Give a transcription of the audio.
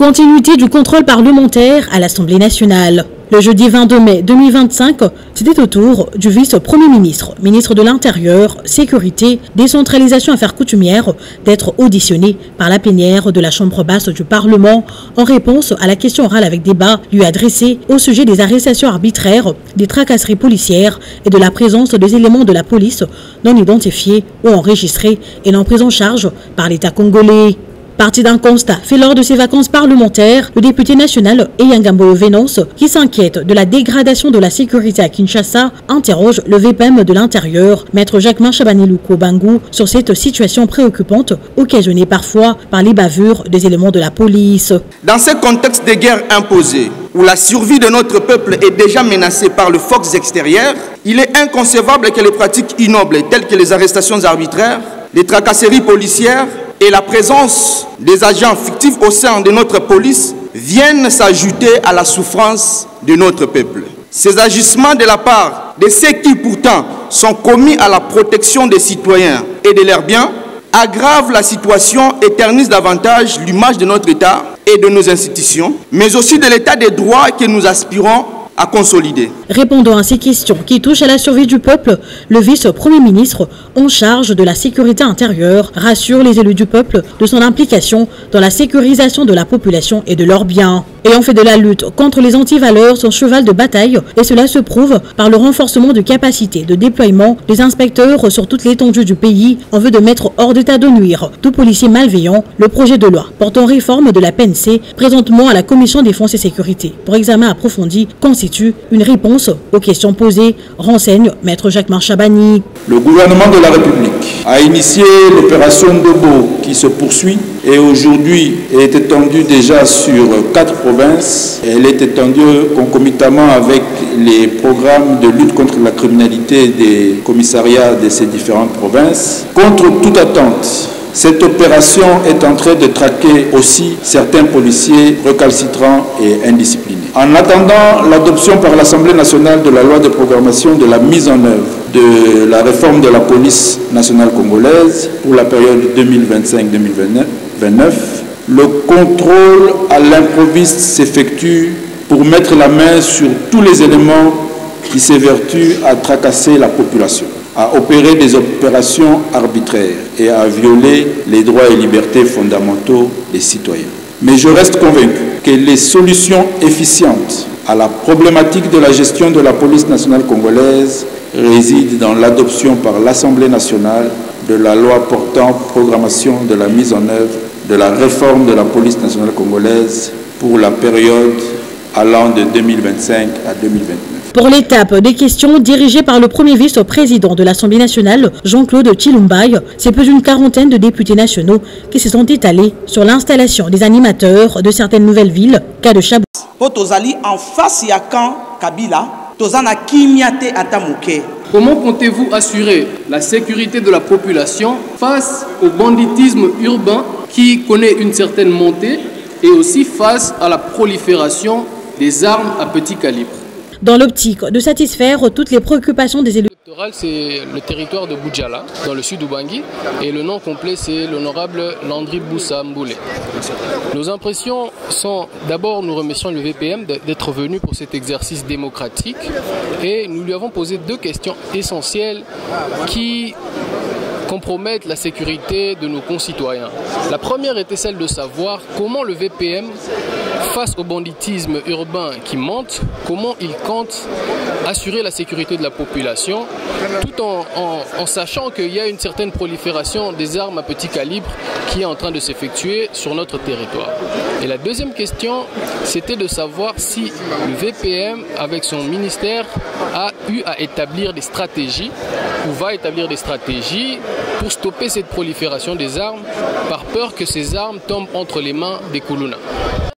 Continuité du contrôle parlementaire à l'Assemblée nationale. Le jeudi 22 mai 2025, c'était au tour du vice-premier ministre, ministre de l'Intérieur, Sécurité, Décentralisation Affaires coutumières, d'être auditionné par la plénière de la Chambre basse du Parlement en réponse à la question orale avec débat lui adressée au sujet des arrestations arbitraires, des tracasseries policières et de la présence des éléments de la police non identifiés ou enregistrés et non pris en charge par l'État congolais. Parti d'un constat fait lors de ses vacances parlementaires, le député national Eyangambo Venance, qui s'inquiète de la dégradation de la sécurité à Kinshasa, interroge le VPM de l'Intérieur, Maître Jacquemin Chabanilouko Bangou, sur cette situation préoccupante, occasionnée parfois par les bavures des éléments de la police. Dans ce contexte de guerre imposée, où la survie de notre peuple est déjà menacée par le force extérieure, il est inconcevable que les pratiques ignobles telles que les arrestations arbitraires, les tracasseries policières, et la présence des agents fictifs au sein de notre police viennent s'ajouter à la souffrance de notre peuple. Ces agissements de la part de ceux qui pourtant sont commis à la protection des citoyens et de leurs biens aggravent la situation et ternissent davantage l'image de notre État et de nos institutions, mais aussi de l'État des droits que nous aspirons à consolider. Répondant à ces questions qui touchent à la survie du peuple, le vice-premier ministre en charge de la sécurité intérieure rassure les élus du peuple de son implication dans la sécurisation de la population et de leurs biens. Ayant fait de la lutte contre les antivaleurs son cheval de bataille, et cela se prouve par le renforcement de capacités de déploiement des inspecteurs sur toute l'étendue du pays en vue de mettre hors d'état de nuire tout policier malveillant, le projet de loi portant réforme de la PNC présentement à la Commission défense et sécurité pour examen approfondi constitue une réponse aux questions posées, renseigne Maître Jacquemin Chabani. Le gouvernement de la République a initié l'opération Dobo qui se poursuit et aujourd'hui est étendue déjà sur 4 provinces. Elle est étendue concomitamment avec les programmes de lutte contre la criminalité des commissariats de ces différentes provinces. Contre toute attente, cette opération est en train de traquer aussi certains policiers récalcitrants et indisciplinés. En attendant l'adoption par l'Assemblée nationale de la loi de programmation de la mise en œuvre de la réforme de la police nationale congolaise pour la période 2025-2029, le contrôle à l'improviste s'effectue pour mettre la main sur tous les éléments qui s'évertuent à tracasser la population, à opérer des opérations arbitraires et à violer les droits et libertés fondamentaux des citoyens. Mais je reste convaincu que les solutions efficientes à la problématique de la gestion de la police nationale congolaise résident dans l'adoption par l'Assemblée nationale de la loi portant programmation de la mise en œuvre de la réforme de la police nationale congolaise pour la période allant de 2025 à 2029. Pour l'étape des questions dirigées par le premier vice-président de l'Assemblée nationale, Jean-Claude Chilumbaï, c'est plus d'une quarantaine de députés nationaux qui se sont étalés sur l'installation des animateurs de certaines nouvelles villes, cas de Chabou. En face, il y a quand Kabila, comment comptez-vous assurer la sécurité de la population face au banditisme urbain qui connaît une certaine montée et aussi face à la prolifération des armes à petit calibre? Dans l'optique de satisfaire toutes les préoccupations des élus. C'est le territoire de Boudjala, dans le sud d'Ubangi, et le nom complet c'est l'honorable Landry Boussa Mboulé. Nos impressions sont, d'abord nous remercions le VPM d'être venu pour cet exercice démocratique et nous lui avons posé 2 questions essentielles qui compromettent la sécurité de nos concitoyens. La première était celle de savoir comment le VPM, face au banditisme urbain qui monte, comment il compte assurer la sécurité de la population, tout en sachant qu'il y a une certaine prolifération des armes à petit calibre qui est en train de s'effectuer sur notre territoire. Et la deuxième question, c'était de savoir si le VPM, avec son ministère, a eu à établir des stratégies ou va établir des stratégies pour stopper cette prolifération des armes par peur que ces armes tombent entre les mains des Koulouna.